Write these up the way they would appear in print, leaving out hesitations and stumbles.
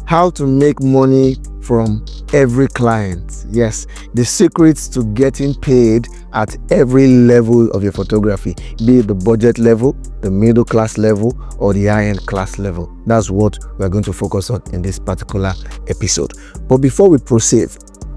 how to make money from every client. Yes, the secrets to getting paid at every level of your photography, be it the budget level, the middle class level, or the high-end class level. That's what we're going to focus on in this particular episode. But before we proceed,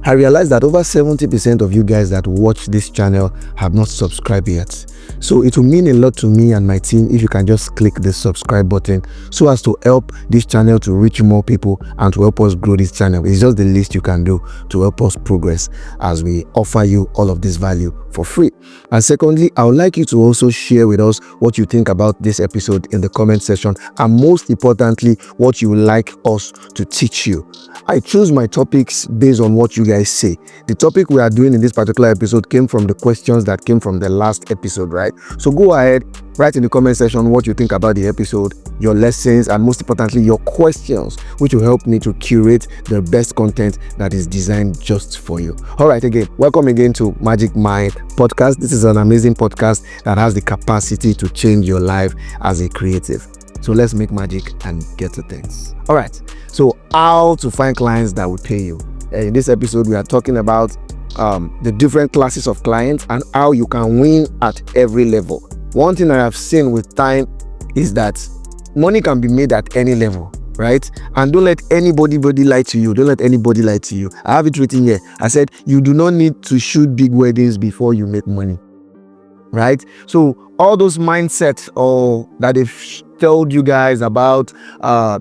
I realize that over 70% of you guys that watch this channel have not subscribed yet. So it will mean a lot to me and my team if you can just click the subscribe button so as to help this channel to reach more people and to help us grow this channel. It's just the least you can do to help us progress as we offer you all of this value for free. And secondly, I would like you to also share with us what you think about this episode in the comment section, and most importantly, what you would like us to teach you. I choose my topics based on what you guys say. The topic we are doing in this particular episode came from the questions that came from the last episode, right? So go ahead, write in the comment section what you think about the episode, your lessons, and most importantly, your questions, which will help me to curate the best content that is designed just for you. All right, again, welcome again to MagicMind Podcast. This is an amazing podcast that has the capacity to change your life as a creative. So let's make magic and get to things. All right, so how to find clients that will pay you. In this episode, we are talking about the different classes of clients and how you can win at every level. One thing I have seen with time is that money can be made at any level, right? And don't let anybody lie to you. Don't let anybody lie to you. I have it written here. I said, you do not need to shoot big weddings before you make money, right? So all those mindsets that they've told you guys about,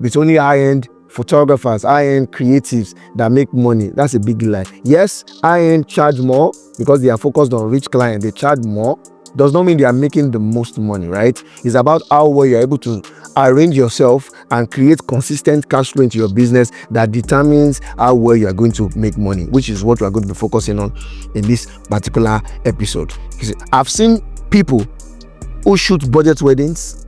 it's only high-end photographers, high-end creatives that make money. That's a big lie. Yes, high-end charge more because they are focused on rich clients. They charge more. Does not mean they are making the most money, right? It's about how well you're able to arrange yourself and create consistent cash flow into your business that determines how well you are going to make money, which is what we're going to be focusing on in this particular episode. I've seen people who shoot budget weddings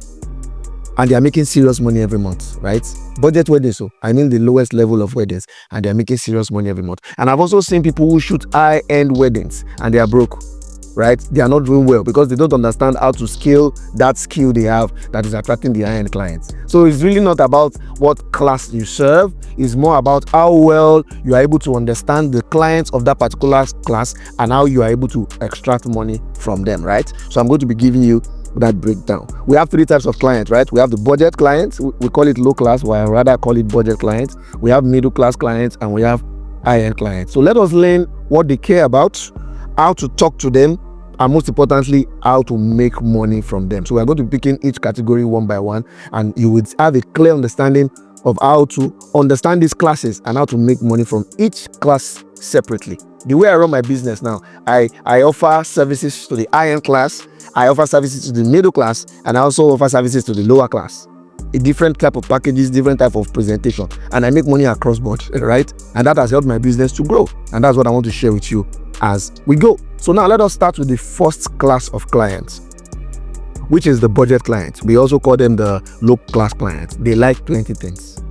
and they are making serious money every month, right? Budget weddings, so I mean the lowest level of weddings, and they are making serious money every month. And I've also seen people who shoot high-end weddings and they are broke, right? They are not doing well because they don't understand how to scale that skill they have that is attracting the high-end clients. So it's really not about what class you serve. It's more about how well you are able to understand the clients of that particular class and how you are able to extract money from them, right? So I'm going to be giving you that breakdown. We have three types of clients, right? We have the budget clients. We call it low class, or I rather call it budget clients. We have middle class clients, and we have high-end clients. So let us learn what they care about, how to talk to them, and most importantly, how to make money from them. So we're going to be picking each category one by one, and you would have a clear understanding of how to understand these classes and how to make money from each class separately. The way I run my business now, I offer services to the high-end class, I offer services to the middle class, and I also offer services to the lower class. A different type of packages, different type of presentation, and I make money across board, right? And that has helped my business to grow, and that's what I want to share with you as we go. So now let us start with the first class of clients, which is the budget clients. We also call them the low class clients. They like plenty things.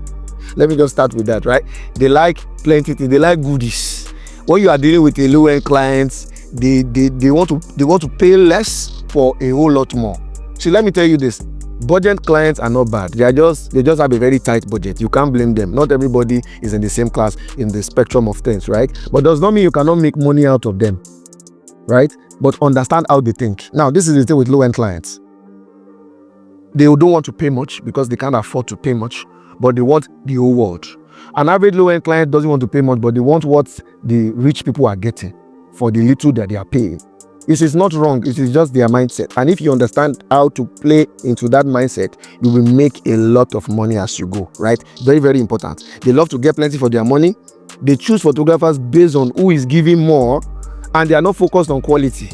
Let me just start with that, right? They like plenty things. They like goodies. When you are dealing with a low-end clients, they want to pay less for a whole lot more. See, let me tell you this. Budget clients are not bad. They just have a very tight budget. You can't blame them. Not everybody is in the same class in the spectrum of things, right? But does not mean you cannot make money out of them, right? But understand how they think. Now, this is the thing with low-end clients. They don't want to pay much because they can't afford to pay much, but they want the whole world. An average low-end client doesn't want to pay much, but they want what the rich people are getting for the little that they are paying. It is not wrong. It is just their mindset. And if you understand how to play into that mindset, you will make a lot of money as you go, right? Very, very important. They love to get plenty for their money. They choose photographers based on who is giving more, and they are not focused on quality.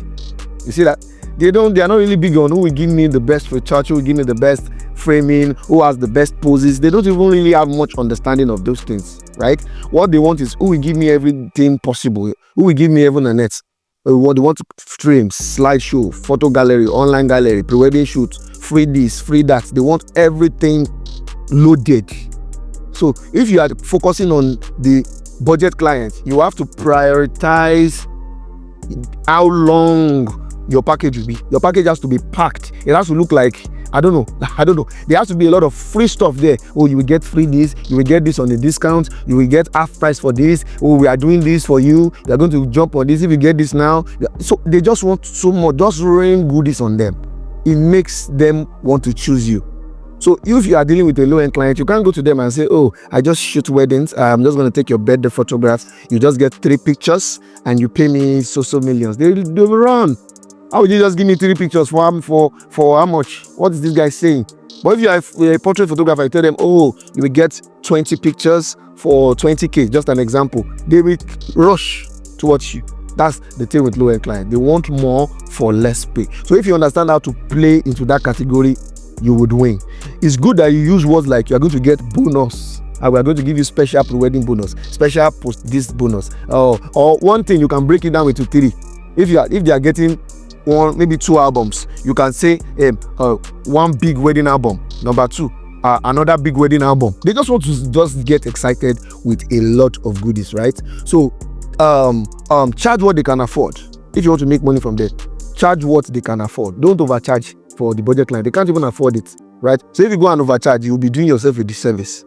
You see that? They are not really big on who will give me the best retouch, who will give me the best framing, who has the best poses. They don't even really have much understanding of those things, right? What they want is who will give me everything possible, who will give me heaven and earth. What they want: frame, slideshow, photo gallery, online gallery, pre-wedding shoot, free this, free that. They want everything loaded. So if you are focusing on the budget clients, you have to prioritize how long your package will be. Your package has to be packed. It has to look like I don't know. There has to be a lot of free stuff there. Oh, you will get free this, you will get this on a discount, you will get half price for this. Oh, we are doing this for you. You are going to jump on this if you get this now. So they just want so much, just rain goodies on them. It makes them want to choose you. So if you are dealing with a low-end client, you can't go to them and say, oh, I just shoot weddings. I'm just going to take your birthday photographs. You just get 3 pictures and you pay me so millions. They will run. How would you just give me 3 pictures for how much? What is this guy saying? But if you are a portrait photographer, you tell them, oh, you will get 20 pictures for 20K, just an example. They will rush towards you. That's the thing with low-end clients. They want more for less pay. So if you understand how to play into that category, you would win. It's good that you use words like you are going to get bonus, and we are going to give you special pre-wedding bonus, special post this bonus, or one thing you can break it down into 3. If they are getting maybe 2 albums, you can say 1 big wedding album, number 2 another big wedding album. They just want to just get excited with a lot of goodies, right? So charge what they can afford. If you want to make money from there, charge what they can afford. Don't overcharge for the budget client. They can't even afford it, right? So if you go and overcharge, you'll be doing yourself a disservice.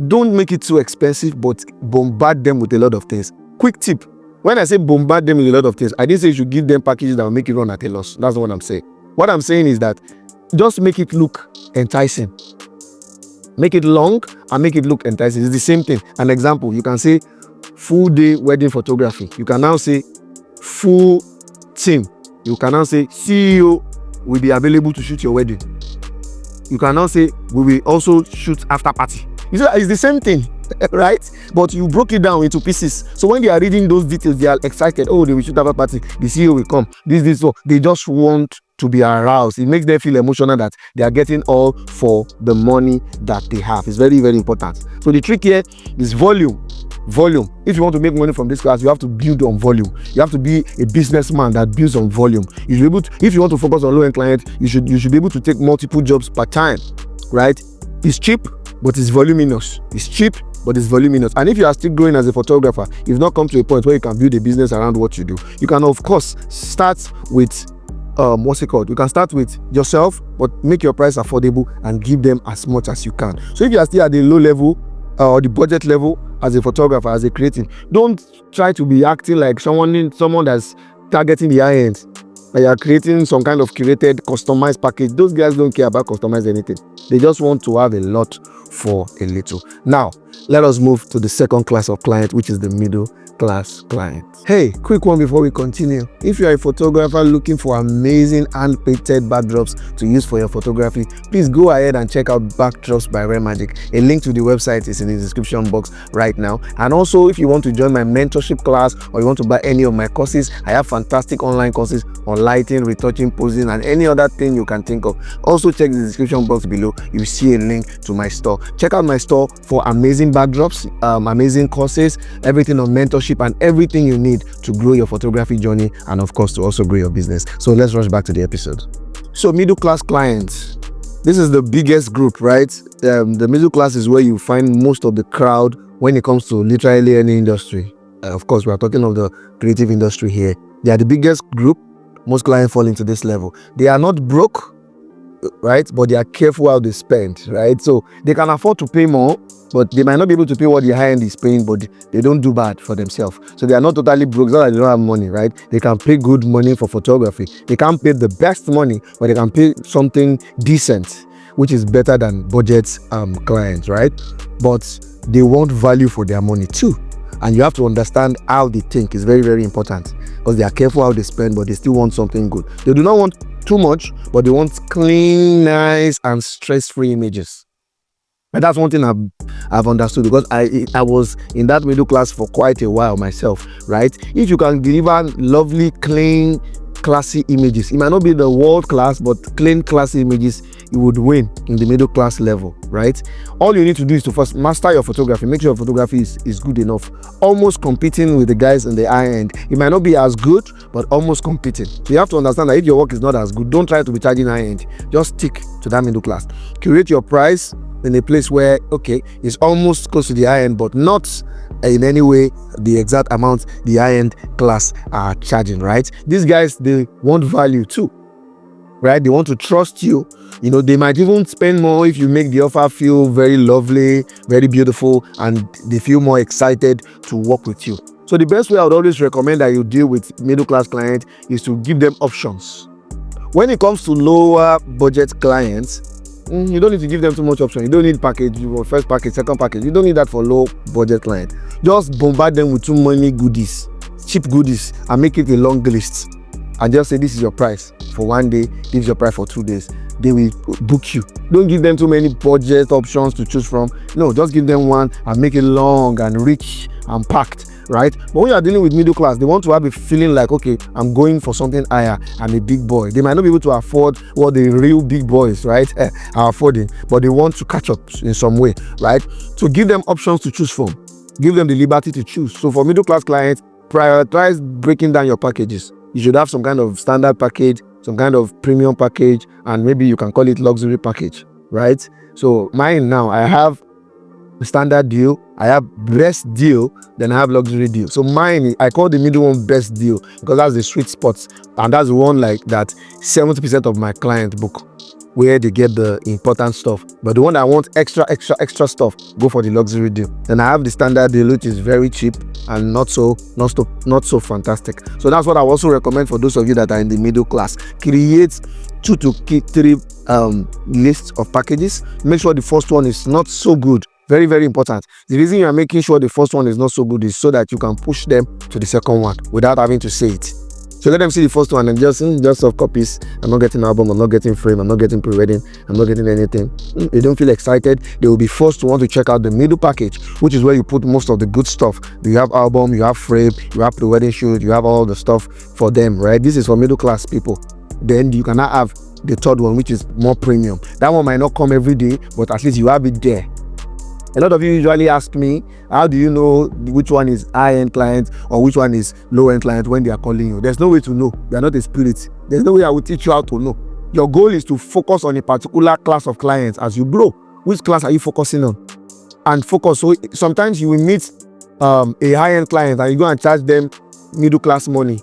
Don't make it too expensive, but bombard them with a lot of things. Quick tip: when I say bombard them with a lot of things, I didn't say you should give them packages that will make it run at a loss. That's not what I'm saying. What I'm saying is that just make it look enticing. Make it long and make it look enticing. It's the same thing. An example, you can say full day wedding photography. You can now say full team. You can now say CEO will be available to shoot your wedding. You can now say we will also shoot after party. It's the same thing, right? But you broke it down into pieces. So when they are reading those details, they are excited. Oh, they will shoot after party. The CEO will come. This. So they just want to be aroused. It makes them feel emotional that they are getting all for the money that they have. It's very, very important. So the trick here is volume. If you want to make money from this class, you have to build on volume. You have to be a businessman that builds on volume. You should be able to, if you want to focus on low-end clients, you should be able to take multiple jobs per time, right? It's cheap, but it's voluminous. It's cheap, but it's voluminous. And if you are still growing as a photographer, you've not come to a point where you can build a business around what you do. You can, of course, start with you can start with yourself, but make your price affordable and give them as much as you can. So if you are still at the low level or the budget level as a photographer, as a creative, don't try to be acting like someone that's targeting the high end. Like you are creating some kind of curated, customized package. Those guys don't care about customizing anything. They just want to have a lot for a little. Now, let us move to the second class of client, which is the middle class client. Hey, quick one before we continue. If you are a photographer looking for amazing hand-painted backdrops to use for your photography, please go ahead and check out Backdrops by Magic. A link to the website is in the description box right now. And also, if you want to join my mentorship class or you want to buy any of my courses, I have fantastic online courses on lighting, retouching, posing, and any other thing you can think of. Also, check the description box below. You see a link to my store. Check out my store for amazing backdrops, amazing courses, everything on mentorship, and everything you need to grow your photography journey, and of course to also grow your business. So let's rush back to the episode. So middle class clients, this is the biggest group, right? The middle class is where you find most of the crowd when it comes to literally any industry. Of course, we are talking of the creative industry here. They are the biggest group. Most clients fall into this level. They are not broke, right? But they are careful how they spend, right? So they can afford to pay more, but they might not be able to pay what the high end is paying, but they don't do bad for themselves. So they are not totally broke. It's not like they don't have money, right? They can pay good money for photography. They can't pay the best money, but they can pay something decent, which is better than budget clients, right? But they want value for their money too. And you have to understand how they think. Is very, very important, because they are careful how they spend, but they still want something good. They do not want too much, but they want clean, nice, and stress-free images. And that's one thing I've understood, because I was in that middle class for quite a while myself, right? If you can deliver lovely, clean, classy images, it might not be the world class, but clean, classy images, you would win in the middle class level, right? All you need to do is to first master your photography. Make sure your photography is good enough, almost competing with the guys in the high end. It might not be as good, but almost competing. So you have to understand that if your work is not as good, don't try to be charging high end. Just stick to that middle class. Curate your price in a place where, okay, it's almost close to the high end, but not in any way the exact amount the high end class are charging, right? These guys, they want value too. right? They want to trust you. They might even spend more if you make the offer feel very lovely, very beautiful, and they feel more excited to work with you. So the best way I would always recommend that you deal with middle class clients is to give them options. When it comes to lower budget clients, you don't need to give them too much option. You don't need package, first package, second package. You don't need that for low budget client. Just bombard them with too many goodies, cheap goodies, and make it a long list. And just say, this is your price for 1 day, this is your price for 2 days. They will book you. Don't give them too many budget options to choose from. No, just give them one and make it long and rich and packed, right? But when you are dealing with middle class, they want to have a feeling like, okay, I'm going for something higher. I'm a big boy. They might not be able to afford what the real big boys, right, are affording, but they want to catch up in some way, right? So give them options to choose from. Give them the liberty to choose. So for middle class clients, prioritize breaking down your packages. You should have some kind of standard package, some kind of premium package, and maybe you can call it luxury package, right? So mine now, I have a standard deal, I have best deal, then I have luxury deal. So mine, I call the middle one best deal because that's the sweet spot, and that's the one like that 70% of my client book, where they get the important stuff. But the one that wants extra stuff, go for the luxury deal. Then I have the standard deal, which is very cheap and not so fantastic. So that's what I also recommend for those of you that are in the middle class. Create 2 to 3 lists of packages. Make sure the first one is not so good. Very, very important. The reason you are making sure the first one is not so good is so that you can push them to the second one without having to say it. So let them see the first one and just soft copies. I'm not getting album, I'm not getting frame, I'm not getting pre-wedding, I'm not getting anything. They don't feel excited. They will be forced to want to check out the middle package, which is where you put most of the good stuff. You have album, you have frame, you have pre-wedding shoot, you have all the stuff for them, right? This is for middle class people. Then you cannot have the third one, which is more premium. That one might not come every day, but at least you have it there. A lot of you usually ask me, how do you know which one is high-end client or which one is low-end client when they are calling you? There's no way to know. They are not a spirit. There's no way I will teach you how to know. Your goal is to focus on a particular class of clients as you grow. Which class are you focusing on? And focus. So sometimes you will meet a high-end client and you go and charge them middle-class money.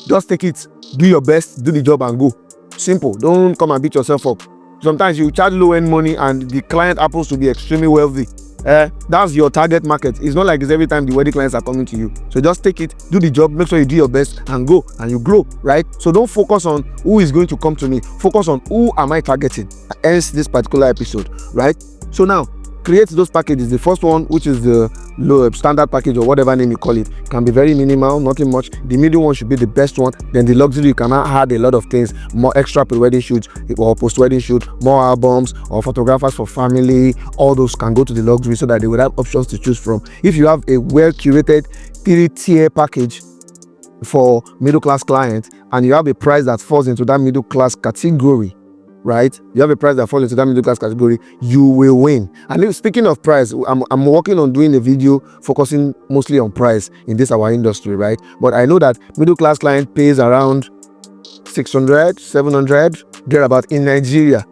Just take it, do your best, do the job and go. Simple. Don't come and beat yourself up. Sometimes you charge low-end money and the client happens to be extremely wealthy. That's your target market. It's not like it's every time the wedding clients are coming to you. So just take it, do the job, make sure you do your best and go and you grow, right? So don't focus on who is going to come to me. Focus on who am I targeting. Hence this particular episode, right? So now, create those packages. The first one, which is the low standard package or whatever name you call it, can be very minimal, nothing much. The middle one should be the best one. Then the luxury, you can add a lot of things, more extra pre-wedding shoots or post-wedding shoot, more albums or photographers for family. All those can go to the luxury so that they will have options to choose from. If you have a well-curated 3-tier package for middle class clients and you have a price that falls into that middle class category, right? You have a price that falls into that middle class category, you will win. And speaking of price, I'm working on doing a video focusing mostly on price in this our industry, right? But I know that middle class client pays around 600, 700, thereabout in Nigeria,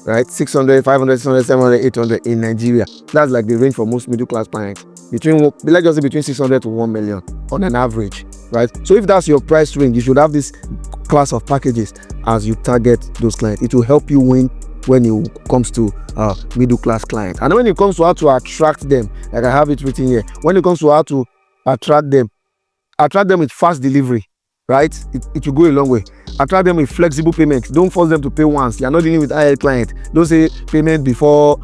right? 600, 500, 600, 700, 800 in Nigeria. That's like the range for most middle class clients. Let's just say between 600 to 1 million on an average, right? So if that's your price range, you should have this class of packages as you target those clients. It will help you win when it comes to middle class clients. And when it comes to how to attract them, like I have it written here, when it comes to how to attract them with fast delivery, right? It will go a long way. Attract them with flexible payments. Don't force them to pay once. You're not dealing with high client. Don't say payment before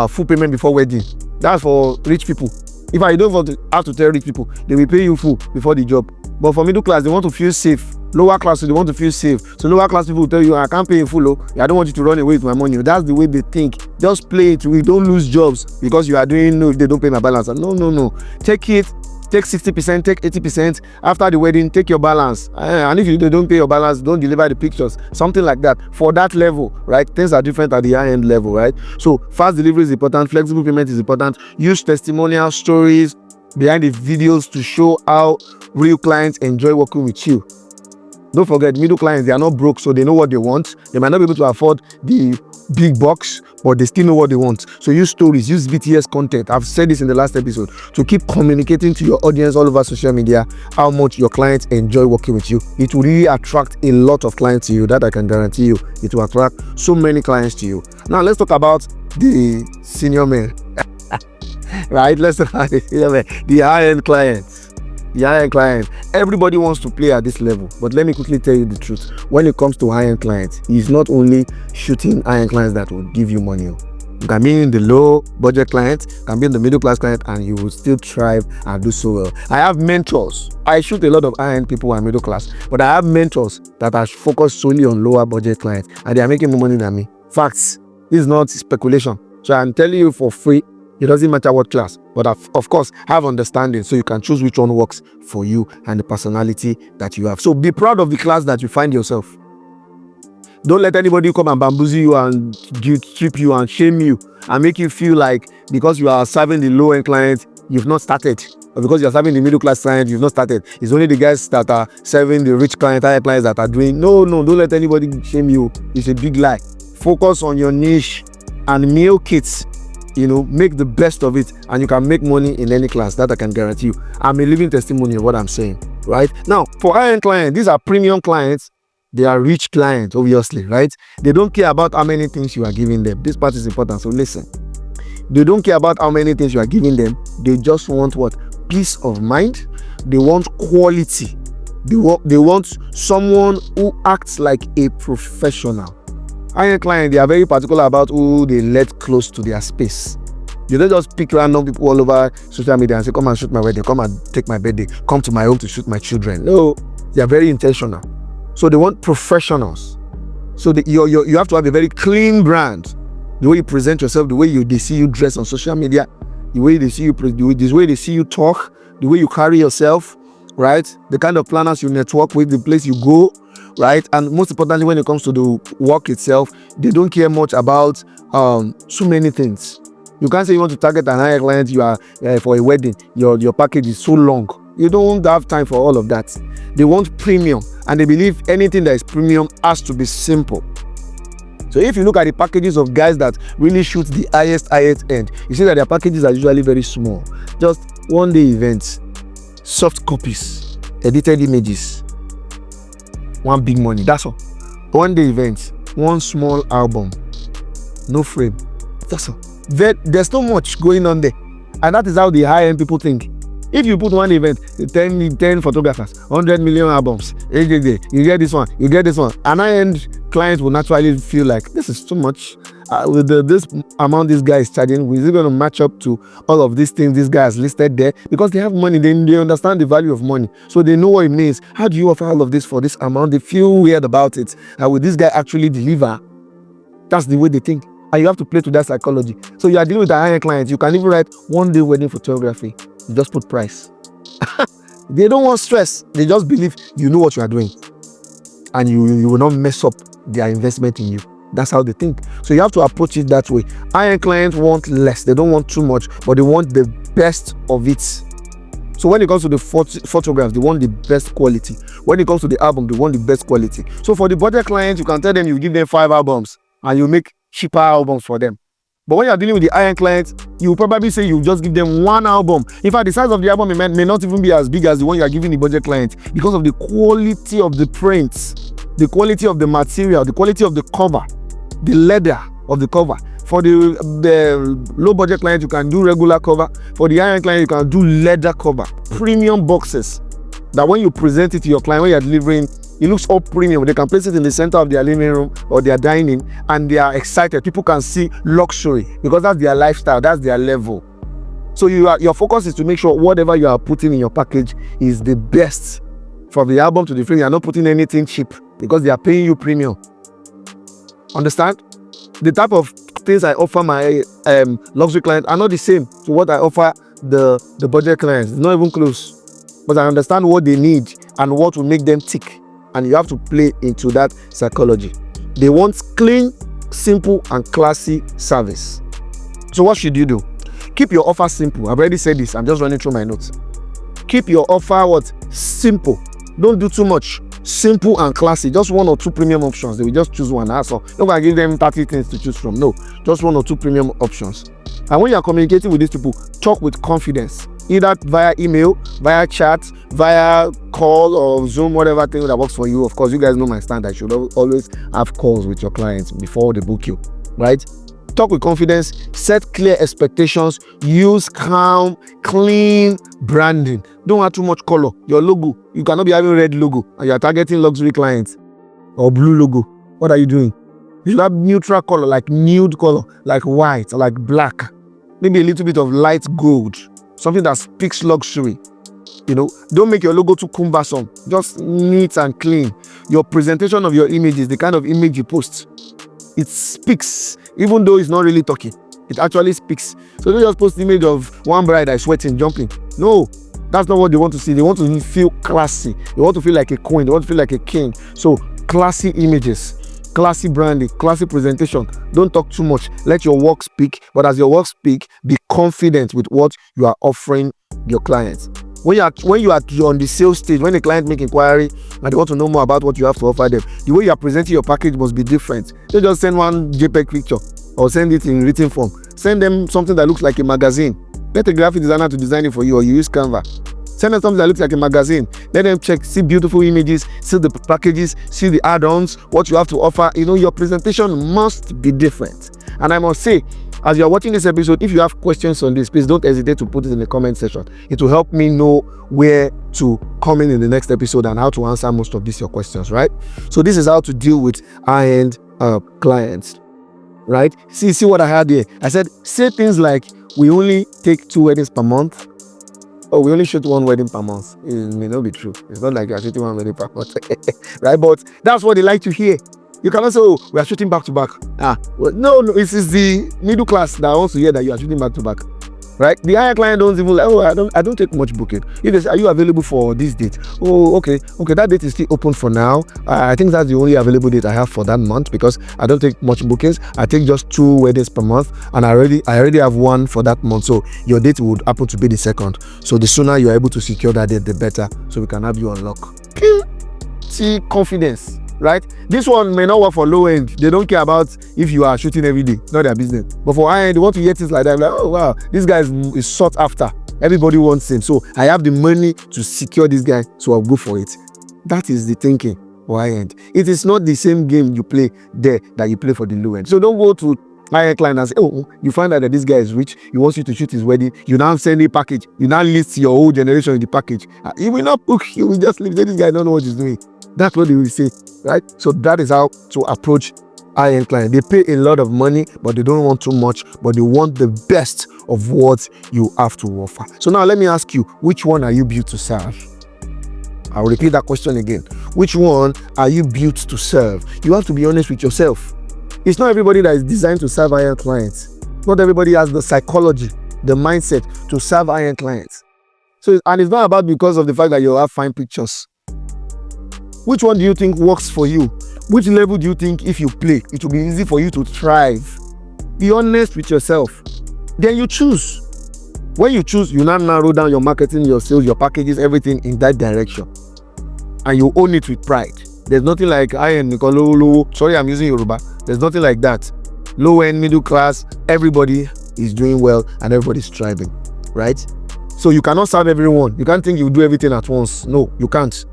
full payment before wedding. That's for rich people. If I don't have to tell rich people, they will pay you full before the job. But for middle class, they want to feel safe. Lower class, they want to feel safe. So lower class people will tell you, I can't pay in full. I don't want you to run away with my money. That's the way they think. Just play it. We don't lose jobs because you are doing, no, if they don't pay my balance. No. Take it. Take 60%, take 80%. After the wedding, take your balance. And if they don't pay your balance, don't deliver the pictures. Something like that. For that level, right? Things are different at the high-end level, right? So fast delivery is important. Flexible payment is important. Use testimonial stories behind the videos to show how real clients enjoy working with you. Don't forget, middle clients, they are not broke, so they know what they want. They might not be able to afford the big box, but they still know what they want. So use stories, use BTS content. I've said this in the last episode, to keep communicating to your audience all over social media how much your clients enjoy working with you. It will really attract a lot of clients to you. That I can guarantee you. It will attract so many clients to you. Now let's talk about the senior men. Right? Let's talk about the high-end clients. The high-end client. Everybody wants to play at this level, but let me quickly tell you the truth. When it comes to high-end clients, it's not only shooting high-end clients that will give you money. You can be in the low budget client, can be in the middle class client, and you will still thrive and do so well. I have mentors. I shoot a lot of high-end people and middle class, but I have mentors that are focused solely on lower budget clients, and they are making more money than me. Facts. This is not speculation. So I'm telling you for free. It doesn't matter what class, but of course, have understanding so you can choose which one works for you and the personality that you have. So be proud of the class that you find yourself. Don't let anybody come and bamboozle you and trip you and shame you and make you feel like because you are serving the low-end client, you've not started. Or because you're serving the middle-class client, you've not started. It's only the guys that are serving the rich client, higher clients that are doing. No, don't let anybody shame you. It's a big lie. Focus on your niche and milk it. Make the best of it, and you can make money in any class. That I can guarantee you. I'm a living testimony of what I'm saying, right? Now, for high-end clients, these are premium clients. They are rich clients, obviously, right? They don't care about how many things you are giving them. This part is important, so listen. They don't care about how many things you are giving them. They just want what? Peace of mind. They want quality. They want someone who acts like a professional. High-end clients, they are very particular about who they let close to their space. You don't just pick random people all over social media and say, come and shoot my wedding, come and take my birthday, come to my home to shoot my children. No, they are very intentional. So they want professionals. So you have to have a very clean brand. The way you present yourself, the way they see you dress on social media, the way they see you, the way they see you talk, the way you carry yourself, right? The kind of planners you network with, the place you go, right? And most importantly, when it comes to the work itself, they don't care much about so many things. You can't say you want to target an higher client. You are for a wedding. Your package is so long. You don't have time for all of that. They want premium, and they believe anything that is premium has to be simple. So if you look at the packages of guys that really shoot the highest end, you see that their packages are usually very small. Just one-day events, soft copies, edited images, one big money. That's all. One-day events, one small album, no frame. That's all. There's so much going on there, and that is how the high-end people think. If you put one event, 10 photographers, 100 million albums, you get this one, you get this one. An high-end client will naturally feel like this is too much. With this amount this guy is charging, is it going to match up to all of these things this guy has listed there? Because they have money, they understand the value of money, so they know what it means. How do you offer all of this for this amount? They feel weird about it. Will this guy actually deliver? That's the way they think. And you have to play to that psychology. So you are dealing with a high-end client. You can even write one-day wedding photography. You just put price. They don't want stress. They just believe you know what you are doing, and you will not mess up their investment in you. That's how they think. So you have to approach it that way. High-end clients want less. They don't want too much, but they want the best of it. So when it comes to the photographs, they want the best quality. When it comes to the album, they want the best quality. So for the budget clients, you can tell them you give them 5 albums and you make cheaper albums for them. But when you're dealing with the high-end clients, you probably say you just give them 1 album. In fact, the size of the album may not even be as big as the one you are giving the budget client, because of the quality of the prints, the quality of the material, the quality of the cover, the leather of the cover. For the low budget client, you can do regular cover. For the high-end client, you can do leather cover, premium boxes that when you present it to your client, when you're delivering, it looks all premium. They can place it in the center of their living room or their dining, and they are excited. People can see luxury because that's their lifestyle, that's their level. So your focus is to make sure whatever you are putting in your package is the best. From the album to the frame, you are not putting anything cheap because they are paying you premium. Understand? The type of things I offer my luxury clients are not the same to what I offer the budget clients. It's not even close. But I understand what they need and what will make them tick. And you have to play into that psychology. They want clean, simple, and classy service. So what should you do? Keep your offer simple. I've already said this. I'm just running through my notes. Keep your offer simple. Don't do too much. Simple and classy. Just 1 or 2 premium options. They will just choose one. That's all. Don't gonna give them 30 things to choose from. No, just 1 or 2 premium options. And when you are communicating with these people, talk with confidence. Either via email, via chat, via call or Zoom, whatever thing that works for you. Of course, you guys know my standard. You should always have calls with your clients before they book you, right? Talk with confidence, set clear expectations, use calm, clean branding. Don't have too much color. Your logo, you cannot be having red logo and you are targeting luxury clients or blue logo. What are you doing? You should have neutral color, like nude color, like white or like black. Maybe a little bit of light gold, something that speaks luxury. Don't make your logo too cumbersome. Just neat and clean. Your presentation of your images, the kind of image you post, it speaks. Even though it's not really talking, it actually speaks. So don't just post the image of one bride that is sweating, jumping. No, that's not what they want to see. They want to feel classy. They want to feel like a queen. They want to feel like a king. So classy images, classy branding, classy presentation. Don't talk too much. Let your work speak. But as your work speak, be confident with what you are offering your clients. When you are on the sales stage, when the client make inquiry and they want to know more about what you have to offer them, the way you are presenting your package must be different. Don't just send one JPEG picture or send it in written form. Send them something that looks like a magazine. Get a graphic designer to design it for you, or you use Canva. Send them something that looks like a magazine. Let them check, see beautiful images, see the packages, see the add-ons, what you have to offer. Your presentation must be different. And I must say, as you are watching this episode, if you have questions on this, please don't hesitate to put it in the comment section. It will help me know where to come in the next episode and how to answer most of your questions, right? So this is how to deal with high-end clients, right? See what I had here. I said, say things like, we only take 2 weddings per month. Oh, we only shoot 1 wedding per month. It may not be true. It's not like you're shooting 1 wedding per month, right? But that's what they like to hear. You cannot say, oh, we are shooting back to back. No, it is the middle class that wants to hear that you are shooting back to back, right? The higher client don't even like, oh, I don't take much booking. If they say, are you available for this date? Oh, okay, that date is still open for now. I think that's the only available date I have for that month because I don't take much bookings. I take just 2 weddings per month, and I already have 1 for that month. So your date would happen to be the 2nd. So the sooner you are able to secure that date, the better. So we can have you on lock. See, confidence. Right? This one may not work for low end. They don't care about if you are shooting every day. Not their business. But for high end, they want to hear things like that. Like, oh wow, this guy is sought after. Everybody wants him. So I have the money to secure this guy. So I'll go for it. That is the thinking for high end. It is not the same game you play there that you play for the low end. So don't go to high-end client and say, oh, you find out that this guy is rich. He wants you to shoot his wedding. You now send a package. You now list your whole generation in the package. He will not book. He will just leave. This guy don't know what he's doing. That's what they will say, right? So that is how to approach high-end clients. They pay a lot of money, but they don't want too much, but they want the best of what you have to offer. So now let me ask you, which one are you built to serve? I'll repeat that question again. Which one are you built to serve? You have to be honest with yourself. It's not everybody that is designed to serve high-end clients. Not everybody has the psychology, the mindset to serve high-end clients. And it's not about because of the fact that you have fine pictures. Which one do you think works for you? Which level do you think if you play, it will be easy for you to thrive? Be honest with yourself. Then you choose. When you choose, you now narrow down your marketing, your sales, your packages, everything in that direction. And you own it with pride. There's nothing like high-end, sorry, I'm using Yoruba. There's nothing like that. Low-end, middle class, everybody is doing well and everybody's thriving, right? So you cannot serve everyone. You can't think you do everything at once. No, you can't.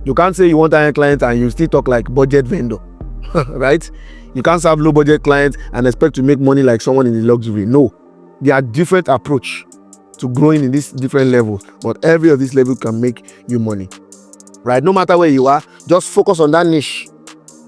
You can't say you want high-end clients and you still talk like budget vendor, right? You can't serve low-budget clients and expect to make money like someone in the luxury. No, there are different approach to growing in these different levels, but every of these levels can make you money, right? No matter where you are, just focus on that niche.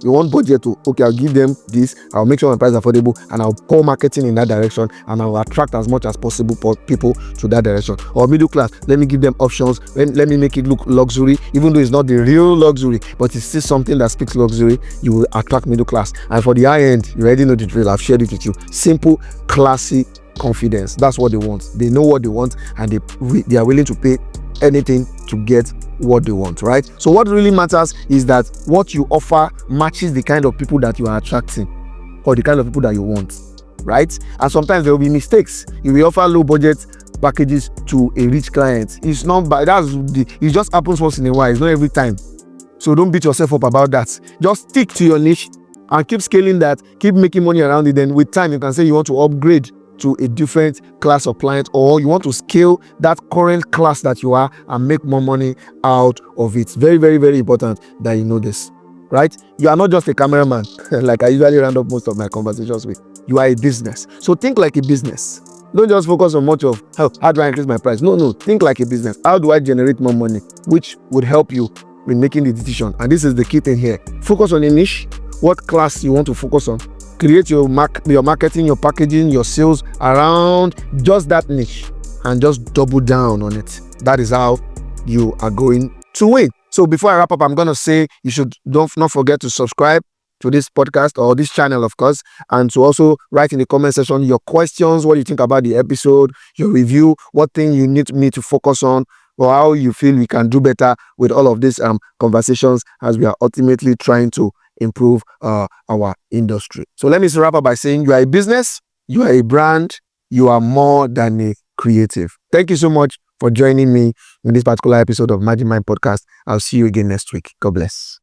You want budget to, okay, I'll give them this, I'll make sure my price is affordable, and I'll pour marketing in that direction, and I'll attract as much as possible for people to that direction. Or middle class, let me give them options, let me make it look luxury, even though it's not the real luxury, but it's still something that speaks luxury, you will attract middle class. And for the high end, you already know the drill, I've shared it with you. Simple, classy confidence. That's what they want. They know what they want, and they are willing to pay anything to get what they want, right? So what really matters is that what you offer matches the kind of people that you are attracting or the kind of people that you want, right? And sometimes there will be mistakes. You will offer low budget packages to a rich client. It's not bad. It just happens once in a while. It's not every time. So So don't beat yourself up about that. Just stick to your niche and keep scaling that, keep making money around it. Then with time, you can say you want to upgrade to a different class of client, or you want to scale that current class that you are and make more money out of it. Very, very, very important that you know this, right? You are not just a cameraman, like I usually round up most of my conversations with. You are a business. So think like a business. Don't just focus on much of how do I increase my price. No, think like a business. How do I generate more money, which would help you in making the decision. And this is the key thing here. Focus on a niche, what class you want to focus on. Create your marketing, your packaging, your sales around just that niche and just double down on it. That is how you are going to win. So before I wrap up, I'm going to say you should not forget to subscribe to this podcast or this channel, of course, and to also write in the comment section your questions, what you think about the episode, your review, what thing you need me to focus on, or how you feel we can do better with all of these conversations as we are ultimately trying to improve our industry. So let me wrap up by saying you are a business, you are a brand, you are more than a creative. Thank you so much for joining me in this particular episode of MagicMind Podcast. I'll see you again next week. God bless.